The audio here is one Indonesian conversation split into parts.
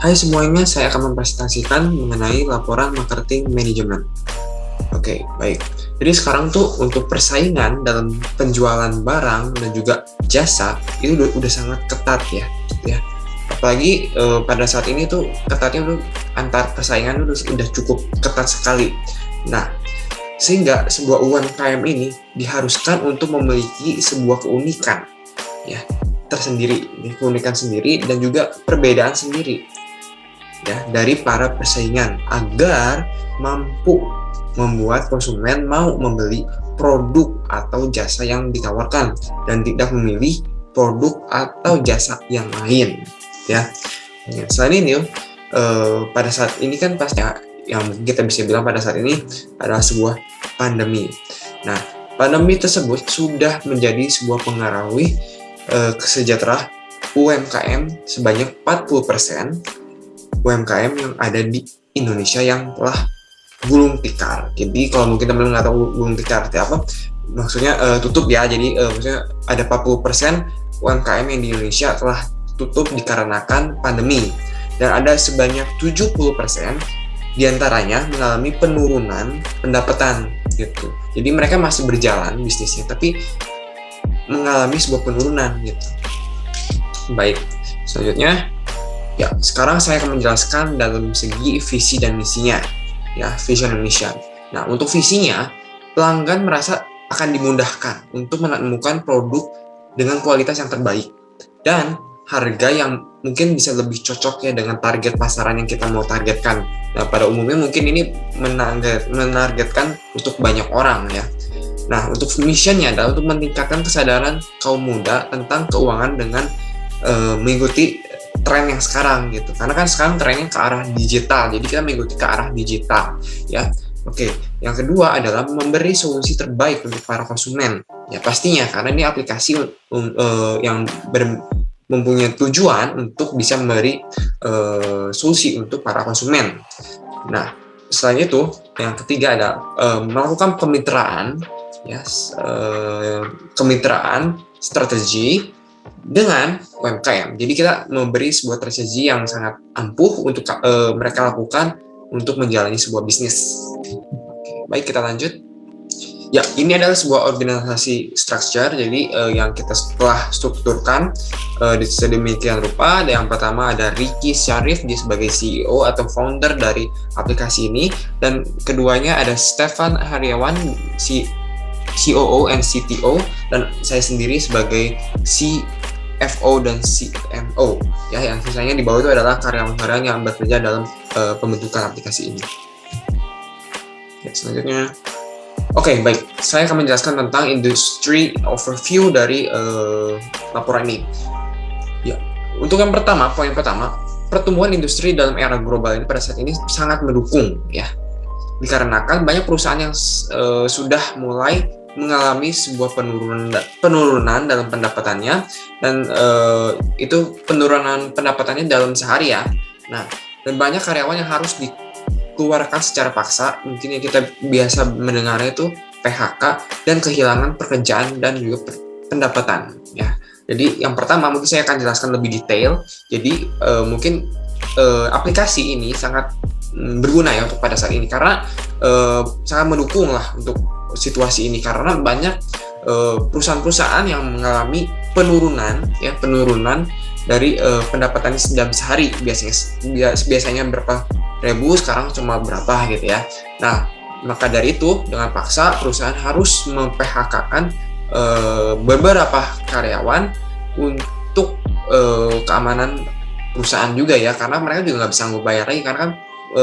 Hai semuanya, saya akan mempresentasikan mengenai laporan marketing manajemen. Oke, baik. Jadi sekarang tuh untuk persaingan dalam penjualan barang dan juga jasa itu udah sangat ketat ya. Apalagi pada saat ini tuh ketatnya tuh antar persaingan udah cukup ketat sekali. Nah, sehingga sebuah UMKM ini diharuskan untuk memiliki sebuah keunikan ya tersendiri, keunikan sendiri dan juga perbedaan sendiri ya dari para persaingan agar mampu membuat konsumen mau membeli produk atau jasa yang ditawarkan dan tidak memilih produk atau jasa yang lain ya. Selain ini pada saat ini kan pasnya yang kita bisa bilang pada saat ini adalah sebuah pandemi. Nah, pandemi tersebut sudah menjadi sebuah pengaruhi kesejahteraan UMKM sebanyak 40% UMKM yang ada di Indonesia yang telah gulung tikar. Jadi kalau mungkin teman-teman nggak tahu gulung tikar itu apa, maksudnya tutup ya. Jadi maksudnya ada 40% UMKM yang di Indonesia telah tutup dikarenakan pandemi. Dan ada sebanyak 70% diantaranya mengalami penurunan pendapatan gitu. Jadi mereka masih berjalan bisnisnya, tapi mengalami sebuah penurunan gitu. Baik, selanjutnya. Ya, sekarang saya akan menjelaskan dalam segi visi dan misinya, ya, vision and mission. Nah, untuk visinya, pelanggan merasa akan dimudahkan untuk menemukan produk dengan kualitas yang terbaik dan harga yang mungkin bisa lebih cocok ya dengan target pasaran yang kita mau targetkan. Nah, pada umumnya mungkin ini menargetkan untuk banyak orang ya. Nah, untuk missionnya adalah untuk meningkatkan kesadaran kaum muda tentang keuangan dengan mengikuti tren yang sekarang gitu, karena kan sekarang trennya ke arah digital, jadi kita mengikuti ke arah digital ya. Oke, yang kedua adalah memberi solusi terbaik untuk para konsumen ya, pastinya karena ini aplikasi yang mempunyai tujuan untuk bisa memberi solusi untuk para konsumen. Nah, selain itu yang ketiga ada melakukan kemitraan ya, kemitraan strategi dengan UMKM. Jadi kita memberi sebuah strategi yang sangat ampuh untuk mereka lakukan untuk menjalani sebuah bisnis. Oke, baik, kita lanjut. Ya, ini adalah sebuah organisasi structure. Jadi yang kita telah strukturkan sedemikian rupa. Yang pertama ada Ricky Syarif, dia sebagai CEO atau founder dari aplikasi ini, dan keduanya ada Stefan Haryawan, COO and CTO, dan saya sendiri sebagai CFO dan CMO ya. Yang sisanya di bawah itu adalah karyawan-karyawan yang bekerja dalam pembentukan aplikasi ini. Ya, selanjutnya, oke, baik, saya akan menjelaskan tentang industry overview dari laporan ini. Ya, untuk yang pertama, poin pertama, pertumbuhan industri dalam era global ini pada saat ini sangat mendukung ya, dikarenakan banyak perusahaan yang sudah mulai mengalami sebuah penurunan dalam pendapatannya, dan itu penurunan pendapatannya dalam sehari ya. Nah, dan banyak karyawan yang harus dikeluarkan secara paksa, mungkin yang kita biasa mendengarnya itu PHK dan kehilangan pekerjaan dan juga pendapatan ya. Jadi yang pertama mungkin saya akan jelaskan lebih detail. Jadi mungkin aplikasi ini sangat berguna ya untuk pada saat ini, karena sangat mendukung lah untuk situasi ini karena banyak perusahaan-perusahaan yang mengalami penurunan dari pendapatan dalam sehari, biasanya berapa ribu sekarang cuma berapa gitu ya. Nah, maka dari itu dengan paksa perusahaan harus mem-PHK-kan beberapa karyawan untuk keamanan perusahaan juga ya, karena mereka juga nggak bisa bayar lagi karena kan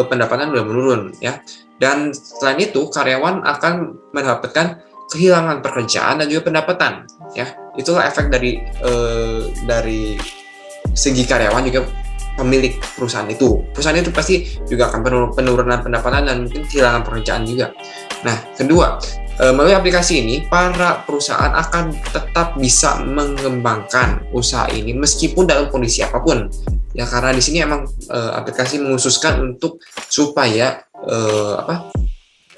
pendapatan udah menurun ya. Dan selain itu karyawan akan mendapatkan kehilangan pekerjaan dan juga pendapatan ya. Itulah efek dari segi karyawan juga pemilik perusahaan itu. Perusahaan itu pasti juga akan penurunan pendapatan dan mungkin kehilangan pekerjaan juga. Nah, kedua, melalui aplikasi ini para perusahaan akan tetap bisa mengembangkan usaha ini meskipun dalam kondisi apapun. Ya, karena di sini emang aplikasi mengkhususkan untuk supaya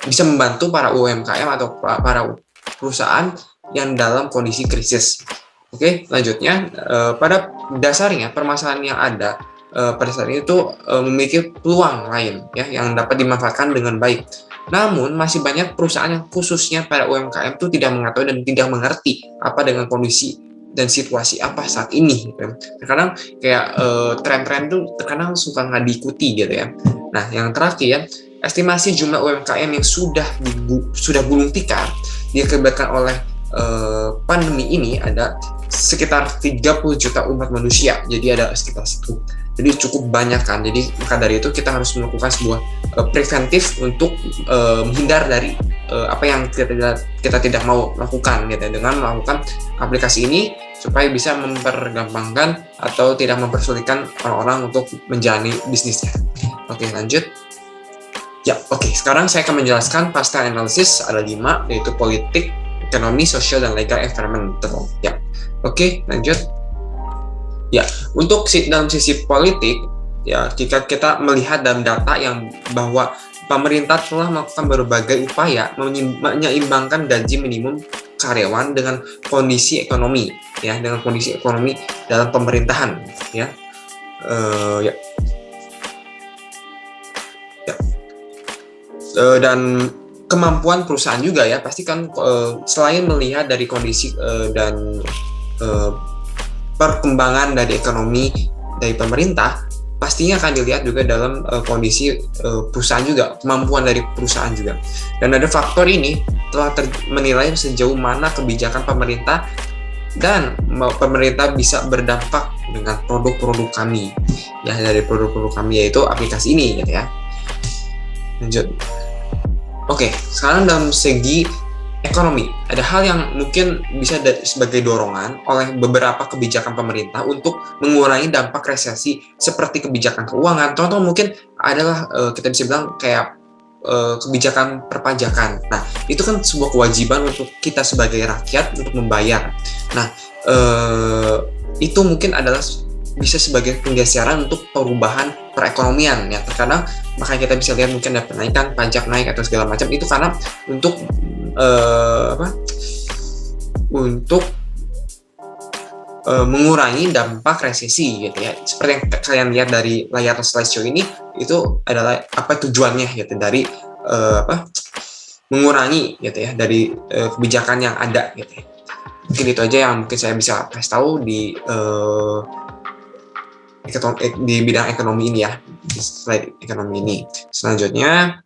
bisa membantu para UMKM atau para perusahaan yang dalam kondisi krisis. Oke, lanjutnya pada dasarnya permasalahan yang ada pada saat itu memiliki peluang lain ya yang dapat dimanfaatkan dengan baik. Namun masih banyak perusahaan yang khususnya pada UMKM itu tidak mengetahui dan tidak mengerti apa dengan kondisi dan situasi apa saat ini. Terkadang kayak tren-tren itu terkadang suka nggak diikuti gitu ya. Nah, yang terakhir, estimasi jumlah UMKM yang sudah gulung tikar diakibatkan oleh pandemi ini ada sekitar 30 juta umat manusia. Jadi ada sekitar situ. Jadi cukup banyak kan. Jadi maka dari itu kita harus melakukan sebuah preventif untuk menghindar dari apa yang kita tidak mau lakukan gitu ya, dengan melakukan aplikasi ini supaya bisa mempergampangkan atau tidak mempersulitkan orang-orang untuk menjalani bisnisnya. Oke, lanjut. Ya, oke. Sekarang saya akan menjelaskan pasca analisis ada 5, yaitu politik, ekonomi, sosial, dan legal environmental. Ya, oke, lanjut. Ya, untuk dalam sisi politik, ya jika kita melihat dalam data yang bahwa pemerintah telah melakukan berbagai upaya menyeimbangkan gaji minimum karyawan dengan kondisi ekonomi, ya, dengan kondisi ekonomi dalam pemerintahan, ya. Dan kemampuan perusahaan juga ya, pasti kan selain melihat dari kondisi dan perkembangan dari ekonomi dari pemerintah, pastinya akan dilihat juga dalam kondisi perusahaan juga, kemampuan dari perusahaan juga. Dan ada faktor ini telah menilai sejauh mana kebijakan pemerintah dan pemerintah bisa berdampak dengan produk-produk kami, ya, dari produk-produk kami yaitu aplikasi ini gitu ya. Lanjut. Oke, sekarang dalam segi ekonomi, ada hal yang mungkin bisa sebagai dorongan oleh beberapa kebijakan pemerintah untuk mengurangi dampak resesi seperti kebijakan keuangan. Contoh mungkin adalah kita bisa bilang kayak kebijakan perpajakan. Nah, itu kan sebuah kewajiban untuk kita sebagai rakyat untuk membayar. Nah, itu mungkin adalah bisa sebagai penggeseran untuk perubahan perekonomian ya. Terkadang makanya kita bisa lihat mungkin ada penaikan pajak naik atau segala macam, itu karena untuk mengurangi dampak resesi gitu ya. Seperti yang kalian lihat dari layar slideshow ini, itu adalah apa tujuannya gitu, dari mengurangi gitu ya dari kebijakan yang ada gitu ya. Mungkin itu aja yang mungkin saya bisa kasih tahu di bidang ekonomi ini ya, di slide ekonomi ini. Selanjutnya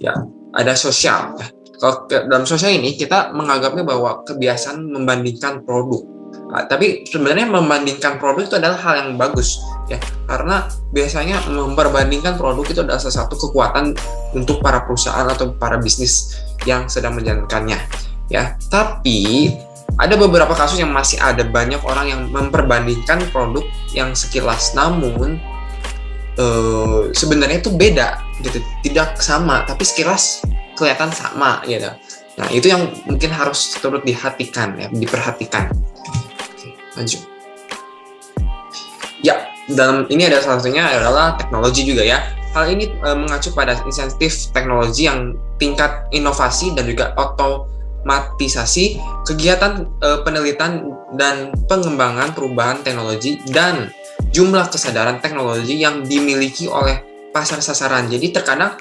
ya ada sosial. Kalau dalam sosial ini kita menganggapnya bahwa kebiasaan membandingkan produk. Nah, tapi sebenarnya membandingkan produk itu adalah hal yang bagus ya, karena biasanya memperbandingkan produk itu adalah salah satu kekuatan untuk para perusahaan atau para bisnis yang sedang menjalankannya ya. Tapi ada beberapa kasus yang masih ada banyak orang yang memperbandingkan produk yang sekilas namun sebenarnya itu beda gitu, tidak sama tapi sekilas kelihatan sama gitu. Nah, itu yang mungkin harus turut diperhatikan. Oke, lanjut. Ya, dalam ini ada salah satunya adalah teknologi juga ya. Hal ini mengacu pada insentif teknologi yang tingkat inovasi dan juga otomatisasi kegiatan penelitian dan pengembangan perubahan teknologi dan jumlah kesadaran teknologi yang dimiliki oleh pasar sasaran. Jadi terkadang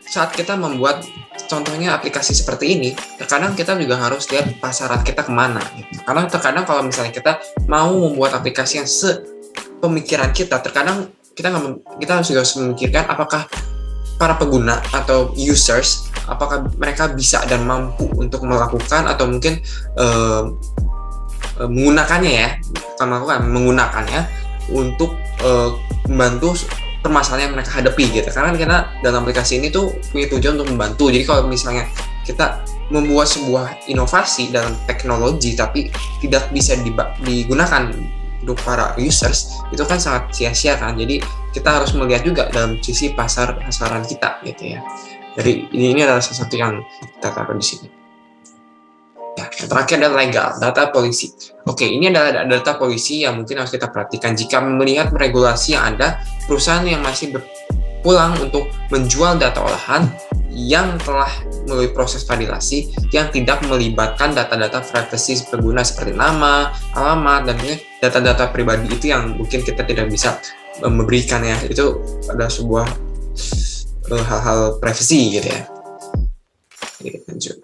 saat kita membuat contohnya aplikasi seperti ini, terkadang kita juga harus lihat pasaran kita kemana. Karena terkadang kalau misalnya kita mau membuat aplikasi yang sepemikiran kita, terkadang kita harus juga memikirkan apakah para pengguna atau users, apakah mereka bisa dan mampu untuk melakukan atau mungkin menggunakannya ya, bukan melakukan, menggunakannya untuk membantu permasalahan yang mereka hadapi gitu. Karena kita dalam aplikasi ini tuh punya tujuan untuk membantu. Jadi kalau misalnya kita membuat sebuah inovasi dalam teknologi tapi tidak bisa digunakan untuk para users, itu kan sangat sia-sia kan. Jadi kita harus melihat juga dalam sisi pasaran kita gitu ya. Jadi ini adalah sesuatu yang kita taruh di sini. Ya, yang terakhir adalah legal, data polisi. Oke, ini adalah data polisi yang mungkin harus kita perhatikan jika melihat regulasi yang ada, perusahaan yang masih berpulang untuk menjual data olahan yang telah melalui proses validasi yang tidak melibatkan data-data privasi pengguna seperti nama, alamat, dan data-data pribadi itu yang mungkin kita tidak bisa memberikan ya. Itu adalah sebuah hal-hal privasi gitu ya. Oke, lanjut.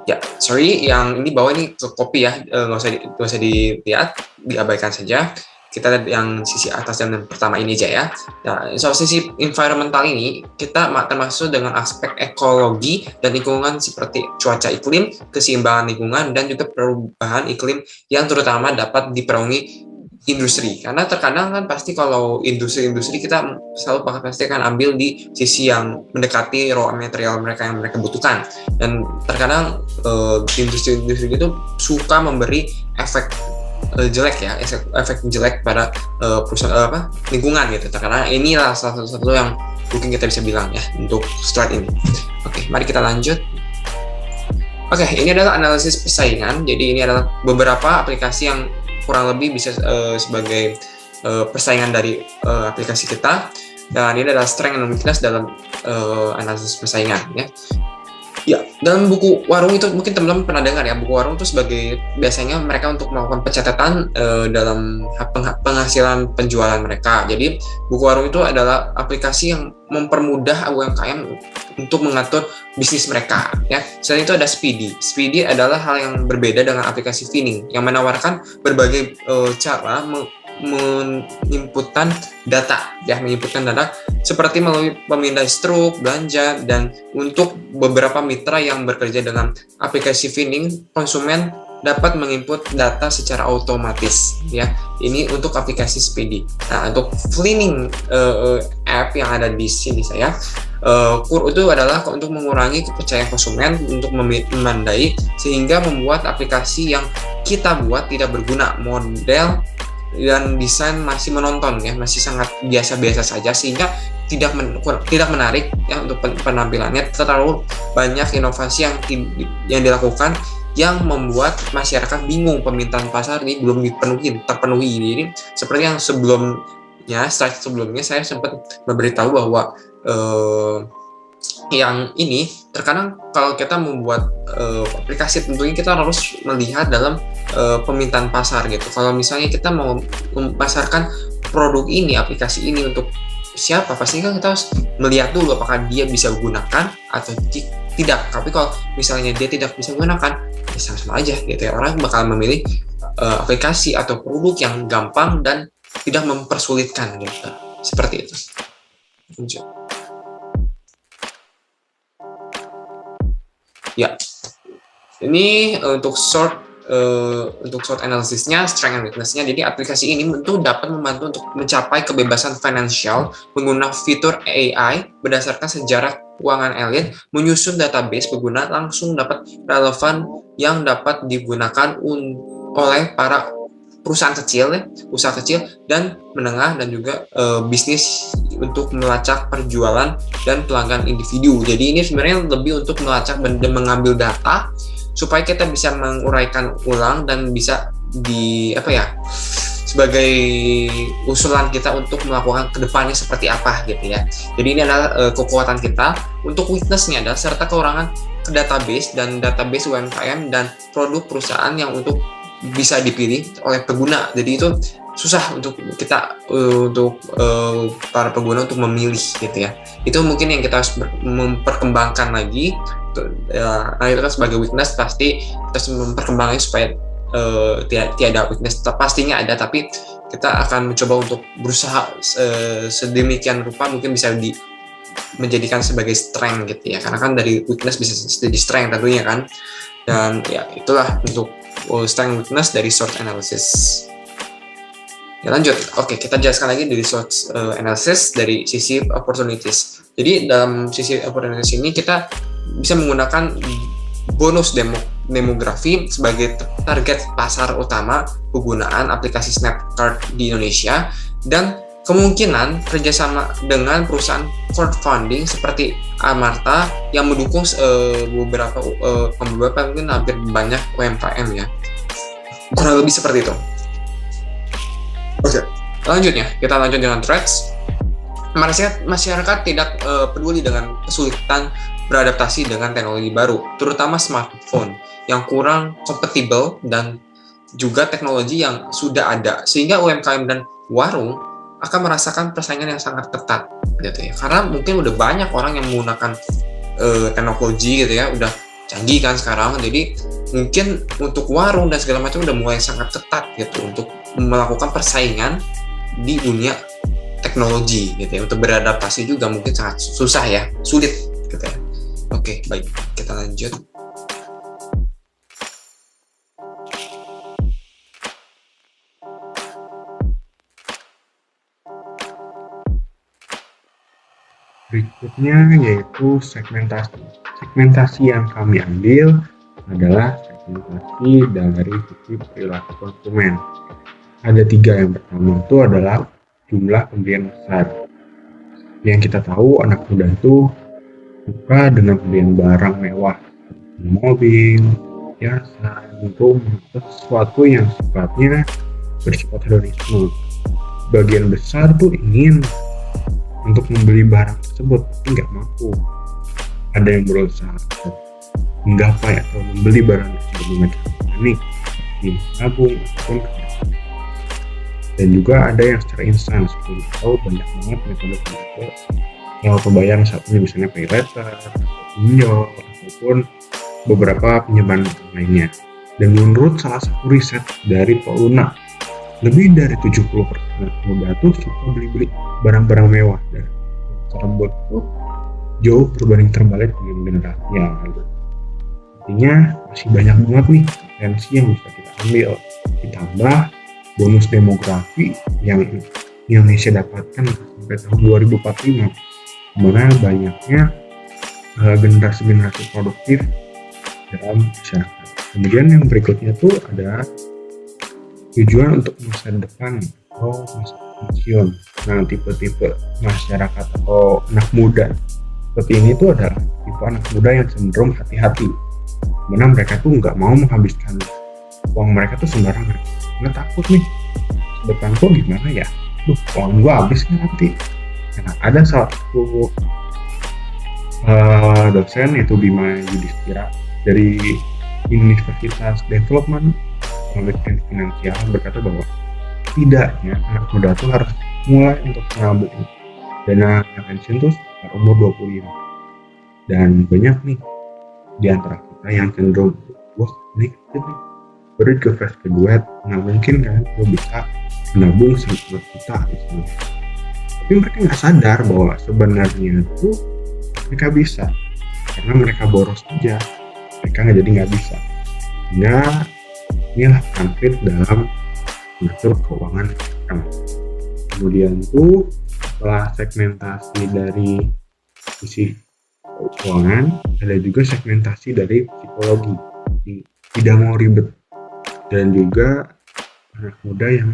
Ya, sorry, yang ini bawah ini copy ya, nggak usah dilihat, diabaikan saja. Kita lihat yang sisi atas dan pertama ini aja ya. Nah, soal sisi environmental ini, kita termasuk dengan aspek ekologi dan lingkungan seperti cuaca iklim, keseimbangan lingkungan, dan juga perubahan iklim yang terutama dapat dipengaruhi industri. Karena terkadang kan pasti kalau industri kita selalu pasti akan ambil di sisi yang mendekati raw material mereka yang mereka butuhkan. Dan terkadang industri itu suka memberi efek jelek ya, efek jelek pada perusahaan lingkungan gitu. Karena inilah salah satu yang mungkin kita bisa bilang ya untuk slide ini. Oke, mari kita lanjut. Oke, ini adalah analisis persaingan. Jadi ini adalah beberapa aplikasi yang kurang lebih bisa sebagai persaingan dari aplikasi kita, dan ini adalah strength and weakness dalam analisis persaingan ya. Ya, dalam buku warung itu mungkin teman-teman pernah dengar ya, buku warung itu sebagai biasanya mereka untuk melakukan pencatatan dalam penghasilan penjualan mereka. Jadi buku warung itu adalah aplikasi yang mempermudah UMKM untuk mengatur bisnis mereka ya. Selain itu ada Speedy. Speedy adalah hal yang berbeda dengan aplikasi Finning yang menawarkan berbagai cara menginputkan data seperti melalui pemindai struk, belanja, dan untuk beberapa mitra yang bekerja dengan aplikasi Finning, konsumen dapat menginput data secara otomatis ya. Ini untuk aplikasi Speedy. Nah, untuk Finning app yang ada di sini saya KUR itu adalah untuk mengurangi kepercayaan konsumen untuk memandai sehingga membuat aplikasi yang kita buat tidak berguna. Model dan desain masih menonton ya, masih sangat biasa-biasa saja sehingga tidak menarik ya untuk penampilannya. Terlalu banyak inovasi yang dilakukan yang membuat masyarakat bingung, permintaan pasar ini belum terpenuhi. Jadi seperti yang slide sebelumnya saya sempat memberitahu bahwa yang ini terkadang kalau kita membuat aplikasi tentunya kita harus melihat dalam permintaan pasar gitu. Kalau misalnya kita mau memasarkan produk ini, aplikasi ini untuk siapa, pasti kan kita harus melihat dulu apakah dia bisa gunakan atau tidak. Tapi kalau misalnya dia tidak bisa gunakan, ya sama-sama aja gitu ya. Orang bakal memilih aplikasi atau produk yang gampang dan tidak mempersulitkan gitu. Seperti itu. Lanjut. Ya, ini untuk short analisisnya, strength and weakness-nya. Jadi aplikasi ini tentu dapat membantu untuk mencapai kebebasan finansial menggunakan fitur AI berdasarkan sejarah keuangan elit, menyusun database pengguna langsung dapat relevan yang dapat digunakan oleh para perusahaan kecil ya, usaha kecil dan menengah, dan juga bisnis untuk melacak perjualan dan pelanggan individu. Jadi ini sebenarnya lebih untuk melacak dan mengambil data supaya kita bisa menguraikan ulang dan bisa sebagai usulan kita untuk melakukan kedepannya seperti apa gitu ya. Jadi ini adalah kekuatan kita. Untuk weakness-nya adalah serta kekurangan database dan database UMKM dan produk perusahaan yang untuk bisa dipilih oleh pengguna. Jadi itu susah untuk kita untuk para pengguna untuk memilih gitu ya. Itu mungkin yang kita harus memperkembangkan lagi. Nah itu kan sebagai weakness pasti kita harus memperkembangkannya supaya tiada weakness. Pastinya ada, tapi kita akan mencoba untuk berusaha sedemikian rupa mungkin bisa menjadikan sebagai strength gitu ya, karena kan dari weakness bisa jadi strength tentunya kan. Dan ya itulah untuk strength weakness dari SWOT analysis. Ya lanjut, oke kita jelaskan lagi dari SWOT analysis dari sisi opportunities. Jadi dalam sisi opportunities ini kita bisa menggunakan bonus demografi sebagai target pasar utama penggunaan aplikasi Snapcard di Indonesia, dan kemungkinan kerjasama dengan perusahaan crowdfunding seperti Amarta yang mendukung beberapa mungkin hampir banyak UMKM ya, kurang lebih seperti itu. Oke, selanjutnya kita lanjut dengan threats. Masyarakat tidak peduli dengan kesulitan beradaptasi dengan teknologi baru, terutama smartphone yang kurang kompatibel dan juga teknologi yang sudah ada, sehingga UMKM dan warung akan merasakan persaingan yang sangat ketat gitu ya, karena mungkin udah banyak orang yang menggunakan teknologi gitu ya, udah canggih kan sekarang. Jadi mungkin untuk warung dan segala macam udah mulai sangat ketat gitu untuk melakukan persaingan di dunia teknologi gitu ya. Untuk beradaptasi juga mungkin sangat susah ya, sulit gitu ya. Oke, baik, kita lanjut. Berikutnya yaitu segmentasi. Segmentasi yang kami ambil adalah segmentasi dari sisi perilaku konsumen. Ada 3. Yang pertama itu adalah jumlah pembelian besar. Yang kita tahu anak muda itu suka dengan pembelian barang mewah, mobil, hiasan, rumah, sesuatu yang sifatnya bersifat hedonisme. Bagian besar tuh ingin untuk membeli barang tersebut, tapi nggak mampu. Ada yang berusaha menggapai atau membeli barang tersebut dengan cara panik, menabung, ataupun dan juga ada yang secara instan. Seperti tahu banyak banget metode pembayaran satunya, misalnya pay letter, pinjol, ataupun beberapa pinjaman lainnya. Dan menurut salah satu riset dari Poluna, lebih dari 70% muda tuh suka beli barang-barang mewah, dan tersebut tuh jauh berbanding terbalik dengan generasi yang lalu. Artinya masih banyak banget nih potensi yang bisa kita ambil. Ditambah bonus demografi yang Indonesia dapatkan sampai tahun 2045, dimana banyaknya generasi-generasi produktif dalam masyarakat. Kemudian yang berikutnya tuh ada tujuan untuk masa depan atau masa pensiun. Nah, tipe-tipe masyarakat atau anak muda seperti ini tuh adalah tipe anak muda yang cenderung hati-hati, dimana mereka tuh nggak mau menghabiskan uang mereka tuh sembarangan, karena takut nih depanku gimana ya, uang gua habis kan nanti. Nah, ada salah satu dosen, yaitu Bima Yudhistira dari Universitas Development Penelitian Finansial, berkata bahwa tidaknya anak muda tuh harus mulai untuk menabung dana pensiun tuh sekitar umur 25. Dan banyak nih di antara kita yang cenderung, wah ini baru ke fresh graduate, nggak mungkin kan gue bisa menabung 100 juta gitu. Tapi mereka nggak sadar bahwa sebenarnya tuh mereka bisa, karena mereka boros aja, mereka nggak bisa. Nah, inilah konflik dalam mengatur keuangan mereka. Kemudian tuh setelah segmentasi dari sisi keuangan, ada juga segmentasi dari psikologi. Tidak mau ribet, dan juga anak muda yang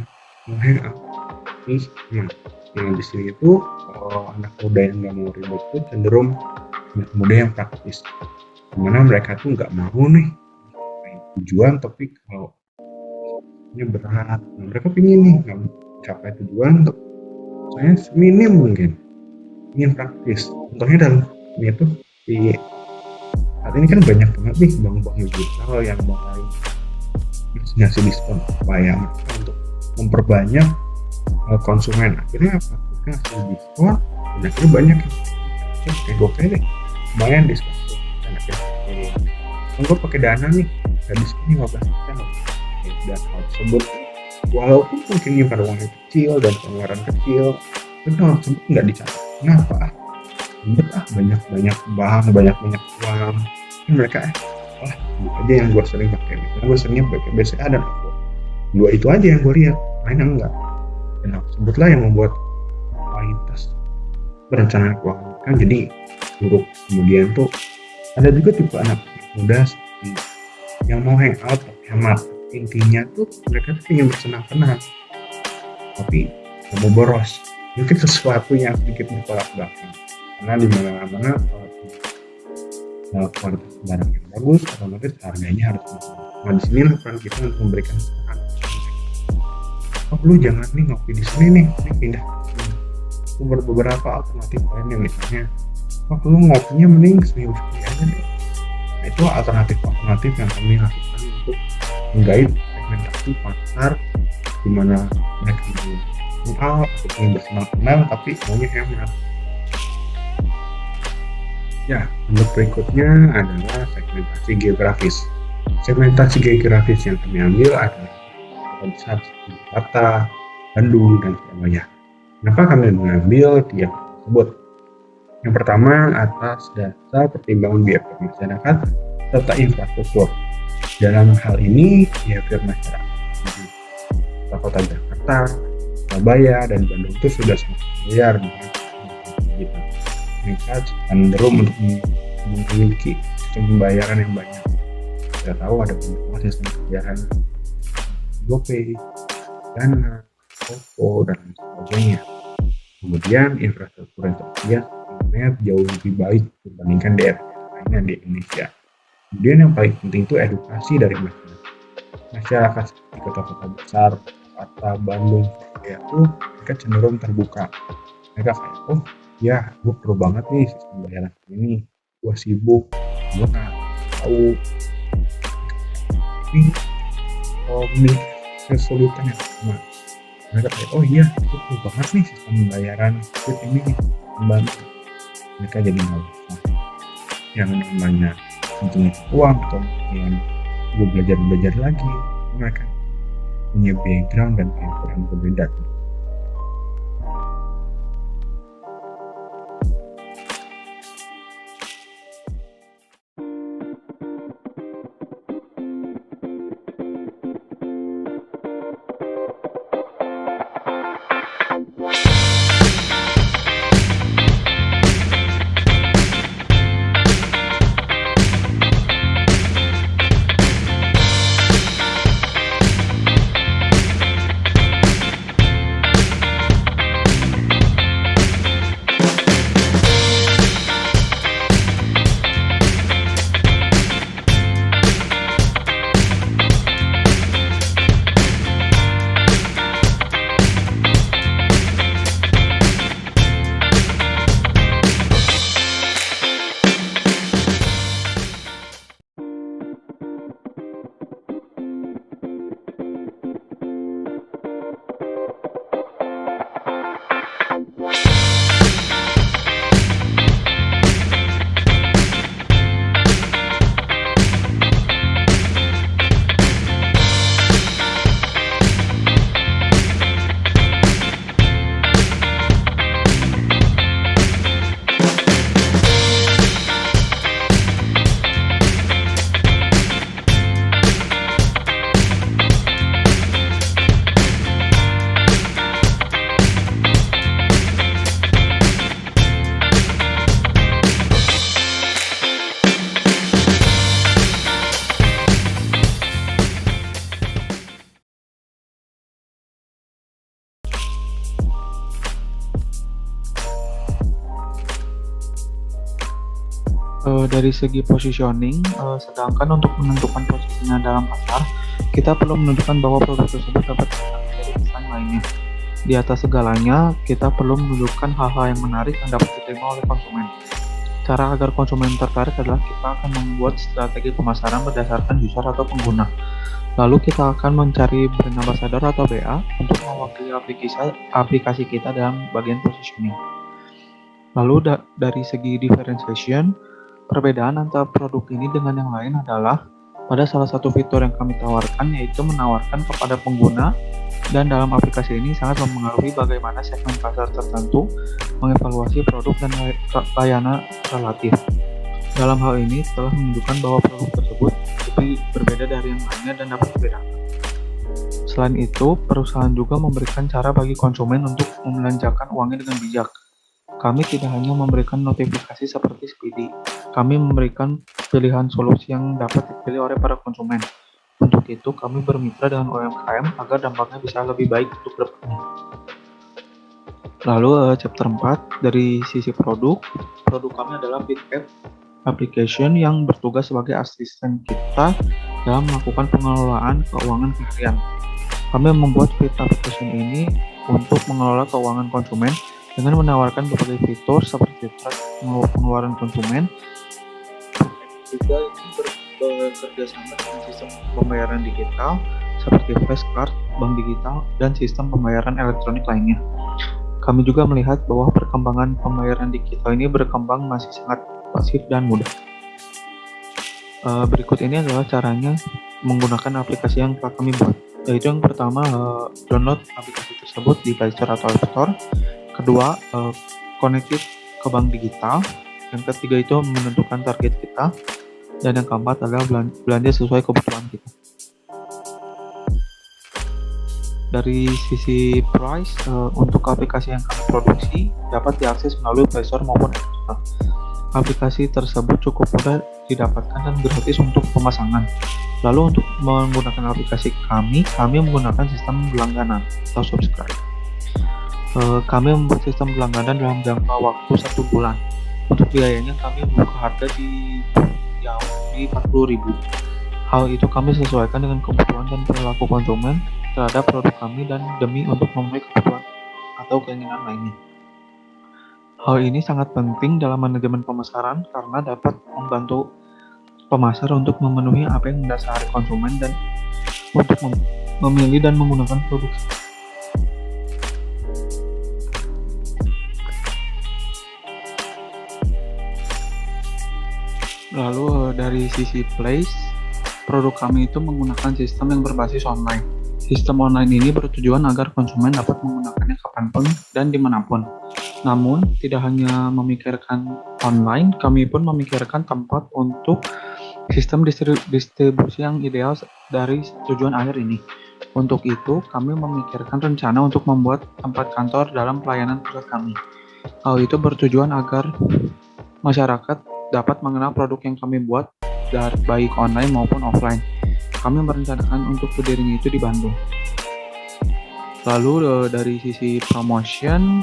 mau hangout. Nah, di sini itu anak muda yang nggak mau ribet itu cenderung anak muda yang praktis, dimana mereka tuh nggak mau nih tujuan, tapi kalau ini berat, nah, mereka pingin nih nggak capai tujuan untuk saya seminim mungkin, ingin praktis. Contohnya dalam ini tuh di saat ini kan banyak banget nih bank-bank digital yang mulai ngasih diskon supaya mereka untuk memperbanyak konsumen. Akhirnya apa? Mereka ngasih diskon dan akhirnya banyak yang pakai GoPay deh, lumayan diskon dan akhirnya gue pakai Dana nih, ada diskon 15%. Dan hal tersebut walaupun mungkin nyimpan uangnya kecil dan pengeluaran kecil, tapi hal tersebut nggak dicatat. Kenapa? Ribet banyak uang, kan mereka dua aja yang gue sering pakai. Misalnya gue seringnya pakai BCA dan OVO, dua itu aja yang gue lihat, lainnya enggak. Dan hal tersebutlah yang membuat kualitas perencanaan keuangan kan jadi buruk. Kemudian tuh ada juga tipe anak muda seperti yang mau hangout tapi hemat. Intinya tuh mereka tuh ingin bersenang-senang tapi nggak mau boros. Mungkin sesuatu yang sedikit bertolak belakang, karena di mana-mana kualitas barang yang bagus otomatis harganya harus mahal. Nah di sini peran kita untuk memberikan saran. Oh lu jangan nih ngopi di sini nih, pindah beberapa alternatif lainnya. Misalnya lu ngopinya mending seminggu sekali aja deh. Nah itu alternatif yang kami lakukan untuk menggait segmentasi pasar di mana mereka mau atau bersenang-senang tapi maunya hemat. Ya, untuk berikutnya adalah segmentasi geografis. Segmentasi geografis yang kami ambil adalah kota besar seperti Jakarta, Bandung, dan Surabaya. Kenapa kami mengambil tiap tersebut? Yang pertama, atas dasar pertimbangan biaya masyarakat serta infrastruktur. Dalam hal ini, behavior masyarakat di kota Jakarta, Surabaya, dan Bandung itu sudah sangat familiar dengan kita. Mereka cenderung untuk memiliki sistem pembayaran yang banyak. Kita tahu ada beberapa sistem pembayaran GoPay, Dana, OVO, dan sebagainya. Kemudian infrastruktur yang tersedia internet jauh lebih baik dibandingkan daerah lainnya di Indonesia. Kemudian yang paling penting itu edukasi dari masyarakat. Masyarakat seperti kota-kota besar, Jakarta, Bandung, itu mereka cenderung terbuka. Mereka kayak, ya gue perlu banget nih sistem bayaran ini, gue sibuk, gue nggak tahu ini milik kesulitan yang sama. Mereka kayak, iya gue perlu banget nih sistem bayaran ini nih, membantu. Mereka jadi nggak usah yang namanya untuk uang atau yang gue belajar lagi. Mereka punya background dan yang berbeda. Dari segi positioning, sedangkan untuk menentukan posisinya dalam pasar, kita perlu menunjukkan bahwa produk tersebut dapat bersaing dari pesaing lainnya. Di atas segalanya, kita perlu menunjukkan hal-hal yang menarik yang dapat diterima oleh konsumen. Cara agar konsumen tertarik adalah kita akan membuat strategi pemasaran berdasarkan user atau pengguna. Lalu kita akan mencari brand ambassador atau BA untuk mewakili aplikasi kita dalam bagian positioning. Lalu dari segi differentiation, perbedaan antara produk ini dengan yang lain adalah pada salah satu fitur yang kami tawarkan, yaitu menawarkan kepada pengguna, dan dalam aplikasi ini sangat mempengaruhi bagaimana segmen pasar tertentu mengevaluasi produk dan layanan relatif. Dalam hal ini telah menunjukkan bahwa produk tersebut lebih berbeda dari yang lainnya dan dapat dibedakan. Selain itu, perusahaan juga memberikan cara bagi konsumen untuk membelanjakan uangnya dengan bijak. Kami tidak hanya memberikan notifikasi seperti Speedy, kami memberikan pilihan solusi yang dapat dipilih oleh para konsumen. Untuk itu, kami bermitra dengan UMKM agar dampaknya bisa lebih baik untuk depannya. Lalu chapter 4, dari sisi produk kami adalah FeedApp application yang bertugas sebagai asisten kita dalam melakukan pengelolaan keuangan harian. Kami membuat Feed application ini untuk mengelola keuangan konsumen dengan menawarkan berbagai fitur seperti track pengeluaran konsumen. Juga ini bekerja sama dengan sistem pembayaran digital seperti Flashcard, bank digital, dan sistem pembayaran elektronik lainnya. Kami juga melihat bahwa perkembangan pembayaran digital ini berkembang masih sangat pasif dan mudah. Berikut ini adalah caranya menggunakan aplikasi yang telah kami buat. Yaitu yang pertama, download aplikasi tersebut di Play Store atau App Store. Kedua, connected ke bank digital. Yang ketiga itu menentukan target kita. Dan yang keempat adalah belanja sesuai kebutuhan kita. Dari sisi price, untuk aplikasi yang kami produksi dapat diakses melalui Play Store maupun App Store. Aplikasi tersebut cukup mudah didapatkan dan gratis untuk pemasangan. Lalu untuk menggunakan aplikasi kami menggunakan sistem berlangganan atau subscribe. Kami membuat sistem berlangganan dalam jangka waktu 1 bulan. Untuk biayanya kami membuka harga di 40.000. Hal itu kami sesuaikan dengan kebutuhan dan perilaku konsumen terhadap produk kami dan demi untuk memenuhi kebutuhan atau keinginan lainnya. Hal ini sangat penting dalam manajemen pemasaran karena dapat membantu pemasar untuk memenuhi apa yang mendasari konsumen dan untuk memilih dan menggunakan produk. Lalu dari sisi place, produk kami itu menggunakan sistem yang berbasis online. Sistem online ini bertujuan agar konsumen dapat menggunakannya kapanpun dan dimanapun. Namun, tidak hanya memikirkan online, kami pun memikirkan tempat untuk sistem distribusi yang ideal dari tujuan akhir ini. Untuk itu, kami memikirkan rencana untuk membuat tempat kantor dalam pelayanan pusat kami. Hal itu bertujuan agar masyarakat dapat mengenal produk yang kami buat, baik online maupun offline. Kami merencanakan untuk berdirinya itu di Bandung. Lalu dari sisi promotion,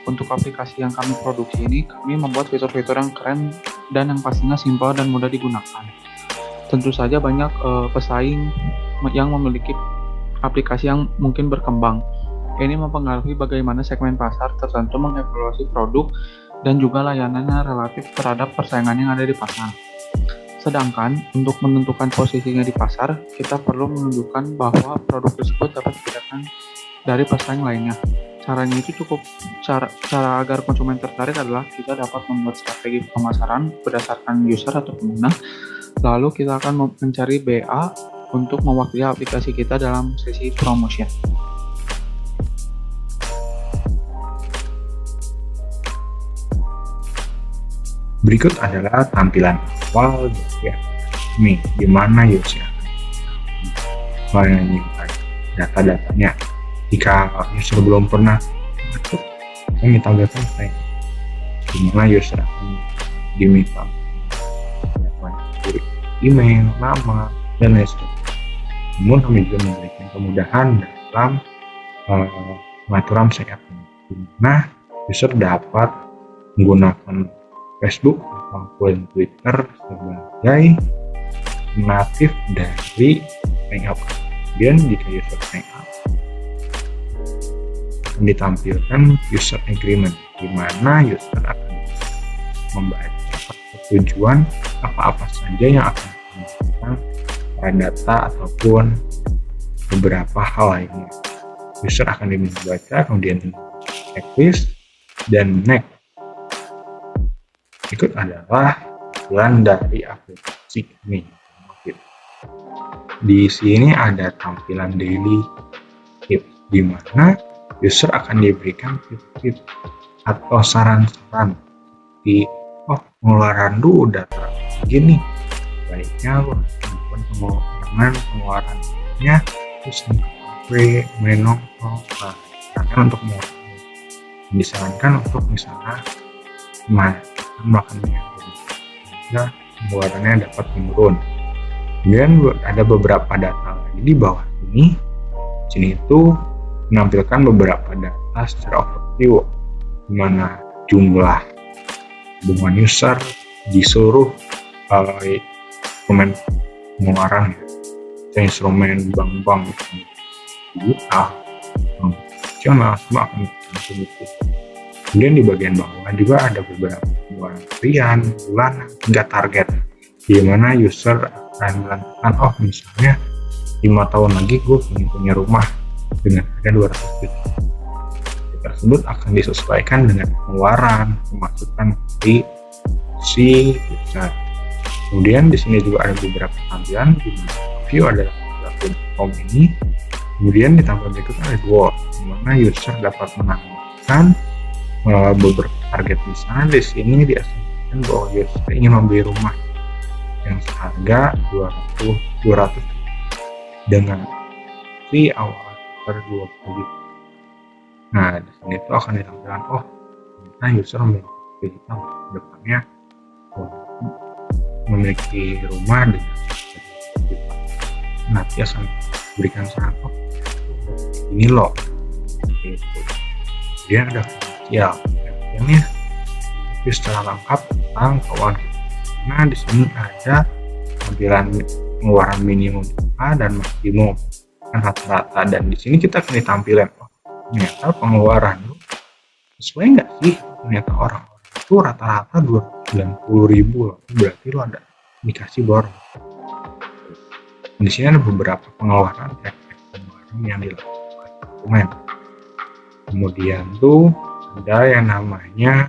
untuk aplikasi yang kami produksi ini, kami membuat fitur-fitur yang keren dan yang pastinya simpel dan mudah digunakan. Tentu saja banyak pesaing yang memiliki aplikasi yang mungkin berkembang. Ini mempengaruhi bagaimana segmen pasar tertentu mengevaluasi produk dan juga layanannya relatif terhadap persaingan yang ada di pasar. Sedangkan untuk menentukan posisinya di pasar, kita perlu menunjukkan bahwa produk tersebut dapat dibedakan dari pesaing lainnya. Caranya itu cukup cara agar konsumen tertarik adalah kita dapat membuat strategi pemasaran berdasarkan user atau pengguna. Lalu kita akan mencari BA untuk mewakili aplikasi kita dalam sesi promotion. Berikut adalah tampilan awal dari ini, di mana user menyimpan data-datanya. Jika user belum pernah masuk, kami tampilkan saya di mana user akan diminta email, nama, dan lain sebagainya. Namun kami juga memberikan kemudahan dalam pengaturan setting, di mana user dapat menggunakan Facebook maupun Twitter sebagai natif dari Hangout. Kemudian jika user sign up, ditampilkan user agreement, di mana user akan membaca tujuan apa-apa saja yang akan dilakukan pada data ataupun beberapa hal lainnya. User akan diminta baca, kemudian checklist, dan next. Berikut adalah tampilan dari aplikasi ini. Di sini ada tampilan daily tips, di mana user akan diberikan tips atau saran-saran di pengeluaran lu udah terlalu gini, baiknya lu melakukan pengeluarannya terus sampai main nongkrong, misalkan untuk mengurangi, disarankan untuk misalnya makan yang sehingga pengeluarannya dapat menurun. Kemudian ada beberapa data lagi di bawah ini. Sini itu menampilkan beberapa data secara overview, di mana jumlah hubungan user di seluruh instrumen pengeluaran, instrumen bank-bank, digital, nasional, semua akan disebut. Kemudian di bagian bawah juga ada beberapa pengeluaran harian, bulanan, hingga target, di mana user akan menentukan, misalnya 5 tahun lagi gue ingin punya rumah dengan harga 200 juta. Tersebut akan disesuaikan dengan pengeluaran, pemasukan di si user. Kemudian di sini juga ada beberapa tampilan, di view ada platform ini. Kemudian di tampilan berikutnya ada reward, di mana user dapat menambahkan beberapa target. Misalnya di sini diasumsikan bahwa user ingin membeli rumah yang seharga 200 dengan fee awal per 20 juta. Nah, di sini itu akan ditampilkan, ternyata user memiliki kita depannya memiliki rumah dengan juta. Nah, dia akan berikan saran, ini loh, gitu. Kemudian ada finansial, ini secara lengkap tentang keuangan kita. Nah, di sini ada tampilan pengeluaran minimum dan maksimum rata-rata, dan di sini kita akan ditampilkan ternyata pengeluaran lu sesuai nggak sih. Ternyata orang-orang itu rata-rata 290.000 loh, berarti lu ada indikasi boros. Di sini ada beberapa pengeluaran yang dilakukan konsumen. Kemudian tuh ada yang namanya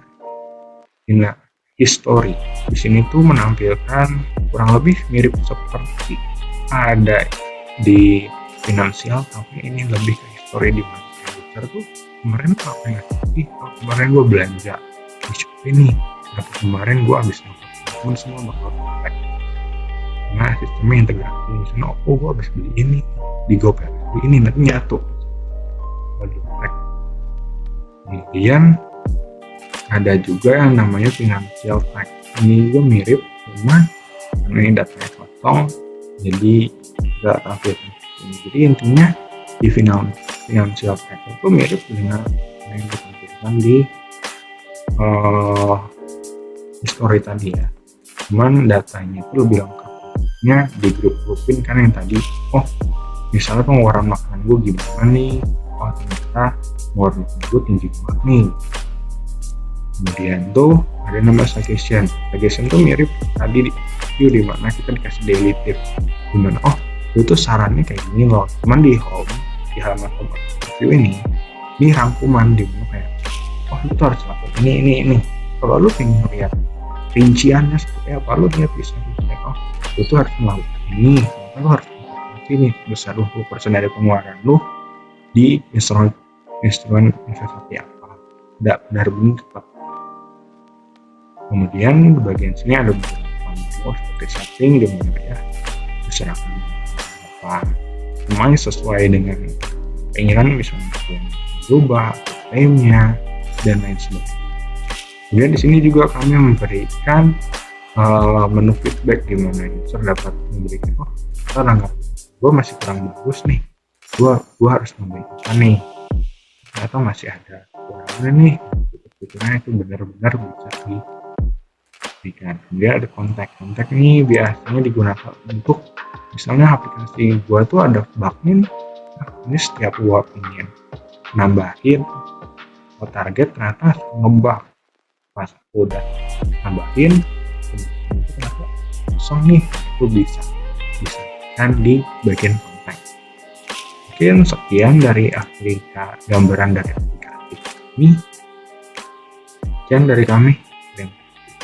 history. Di sini tuh menampilkan kurang lebih mirip seperti ada di finansial, tapi ini lebih ke history, di mana user tuh kemarin apa ya sih? Kemarin gue belanja di Shopee nih, atau kemarin gue habis nonton semua bakal kontak. Nah, sistemnya integrasi, misalnya gue habis beli ini di GoPay, beli ini nanti nyatu. Kemudian ada juga yang namanya financial fact. Ini juga mirip, cuma ini datanya kosong, jadi nggak tampilkan. Jadi intinya di financial fact itu mirip dengan yang ditampilkan di history tadi ya. Cuman datanya itu lebih lengkapnya di grup-grupin, kan yang tadi, misalnya pengeluaran makanan gue gimana nih, ternyata pengeluaran gue tinggi banget nih. Kemudian tuh ada nama suggestion tuh mirip tadi di view, di mana kita dikasih daily tips, dimana itu sarannya kayak gini loh, cuman di halaman home view ini rangkuman, di mana kayak lu tuh harus lakukan ini. Kalau lu pengen lihat rinciannya seperti apa, lu bisa lu tuh harus melakukan ini, lu harus melakukan ini besar 20% dari pengeluaran lu di instrumen investasi apa, benar-benar tepat. Kemudian di bagian sini ada beberapa seperti setting, di mana ya masyarakat apa semuanya sesuai dengan keinginan, misalnya berubah klaimnya dan lain sebagainya. Kemudian di sini juga kami memberikan menu feedback, di mana user dapat memberikan gue masih kurang bagus nih, gue harus memberikan nih, ternyata masih ada kurangnya nih, pikirnya itu benar-benar bisa diberikan. Kemudian ada kontak ini biasanya digunakan untuk misalnya aplikasi gue tuh ada bugnya, ini setiap gue ingin nambahin target ternyata ngebug, pas udah nambahin itu kenapa kosong nih, itu bisa kan di bagian konten. Mungkin sekian dari gambaran dari aplikasi ini. Sekian dari kami. Terima kasih.